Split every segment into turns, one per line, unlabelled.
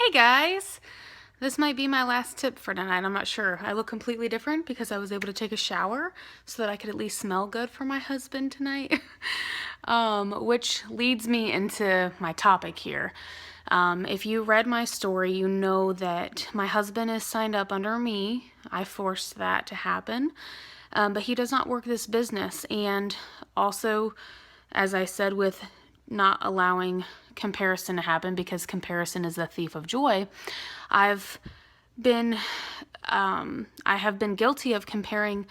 Hey guys! This might be my last tip for tonight, I'm not sure. I look completely different because I was able to take a shower so that I could at least smell good for my husband tonight. Which leads me into my topic here. If you read my story, you know that my husband is signed up under me. I forced that to happen. But he does not work this business. And also, as I said, with not allowing comparison to happen because comparison is the thief of joy, I've been I have been guilty of comparing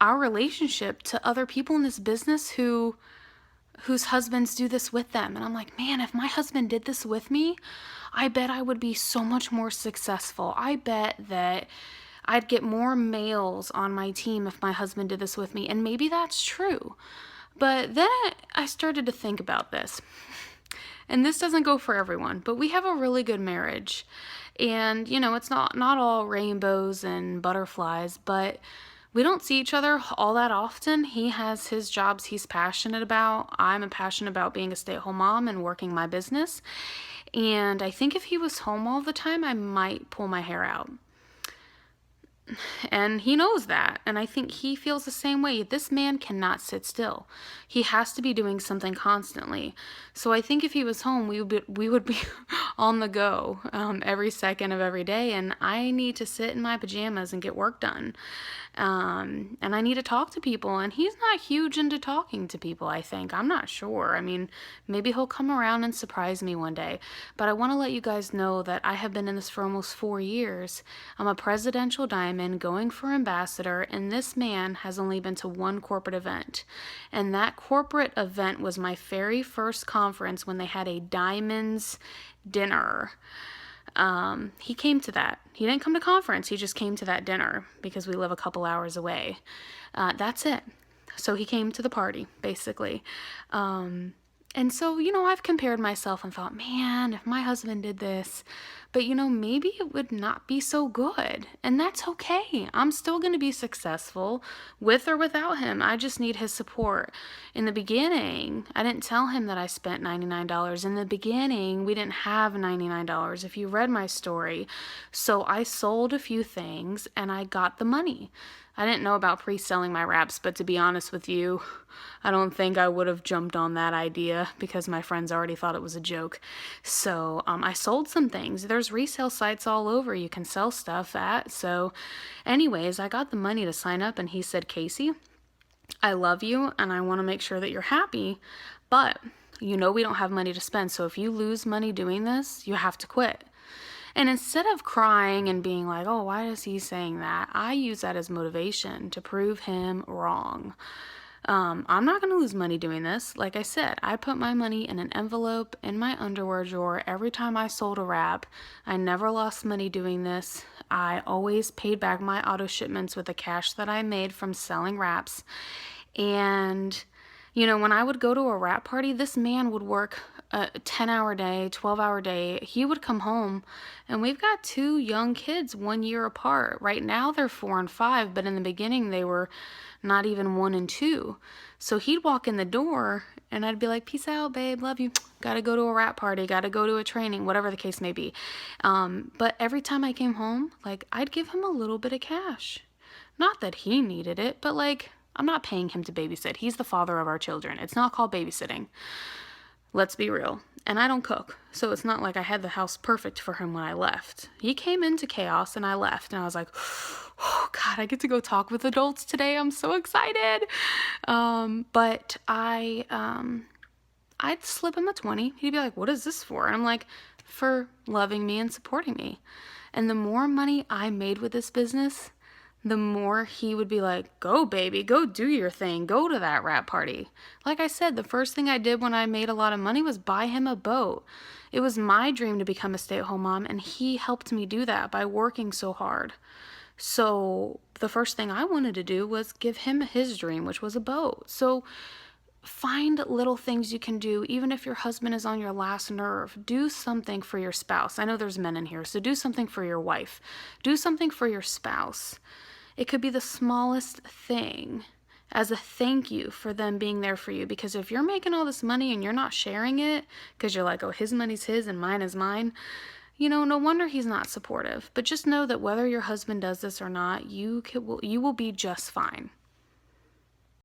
our relationship to other people in this business whose husbands do this with them. And I'm like, man, if my husband did this with me, I bet I would be so much more successful. I bet that I'd get more males on my team if my husband did this with me. And maybe that's true. But then I started to think about this. And this doesn't go for everyone, but we have a really good marriage. And, it's not all rainbows and butterflies, but we don't see each other all that often. He has his jobs he's passionate about. I'm passionate about being a stay-at-home mom and working my business. And I think if he was home all the time, I might pull my hair out. And he knows that. And I think he feels the same way. This man cannot sit still. He has to be doing something constantly. So I think if he was home, we would be on the go every second of every day. And I need to sit in my pajamas and get work done. And I need to talk to people. And he's not huge into talking to people, I think. I'm not sure. I mean, maybe he'll come around and surprise me one day. But I want to let you guys know that I have been in this for almost 4 years. I'm a presidential diamond going for ambassador, and this man has only been to one corporate event. And that corporate event was my very first conference when they had a diamonds dinner. He came to that. He didn't come to conference. He just came to that dinner because we live a couple hours away. That's it. So he came to the party, basically. And so, I've compared myself and thought, man, if my husband did this, but maybe it would not be so good. And that's okay. I'm still going to be successful with or without him. I just need his support. In the beginning, I didn't tell him that I spent $99. In the beginning, we didn't have $99 if you read my story. So I sold a few things and I got the money. I didn't know about pre-selling my wraps, but to be honest with you, I don't think I would have jumped on that idea because my friends already thought it was a joke. So I sold some things. There's resale sites all over you can sell stuff at. So anyways, I got the money to sign up and he said, Casey, I love you and I want to make sure that you're happy, but we don't have money to spend. So if you lose money doing this, you have to quit. And instead of crying and being like, oh, why is he saying that? I use that as motivation to prove him wrong. I'm not going to lose money doing this. Like I said, I put my money in an envelope in my underwear drawer every time I sold a wrap. I never lost money doing this. I always paid back my auto shipments with the cash that I made from selling wraps. And when I would go to a wrap party, this man would work a 10-hour day, 12-hour day. He would come home, and we've got 2 young kids 1 year apart. Right now they're 4 and 5, but in the beginning they were not even 1 and 2. So he'd walk in the door, and I'd be like, peace out, babe, love you. Gotta go to a wrap party, gotta go to a training, whatever the case may be. But every time I came home, I'd give him a little bit of cash. Not that he needed it, but I'm not paying him to babysit. He's the father of our children. It's not called babysitting. Let's be real. And I don't cook, so it's not like I had the house perfect for him when I left. He came into chaos and I left, and I was like, oh God, I get to go talk with adults today. I'm so excited. But I'd slip him a 20. He'd be like, what is this for? And I'm like, for loving me and supporting me. And the more money I made with this business, the more he would be like, go baby, go do your thing, go to that wrap party. Like I said, the first thing I did when I made a lot of money was buy him a boat. It was my dream to become a stay-at-home mom, and he helped me do that by working so hard. So the first thing I wanted to do was give him his dream, which was a boat. So find little things you can do, even if your husband is on your last nerve. Do something for your spouse. I know there's men in here, so do something for your wife. Do something for your spouse. It could be the smallest thing as a thank you for them being there for you. Because if you're making all this money and you're not sharing it because you're like, oh, his money's his and mine is mine, No wonder he's not supportive. But just know that whether your husband does this or not, you will be just fine.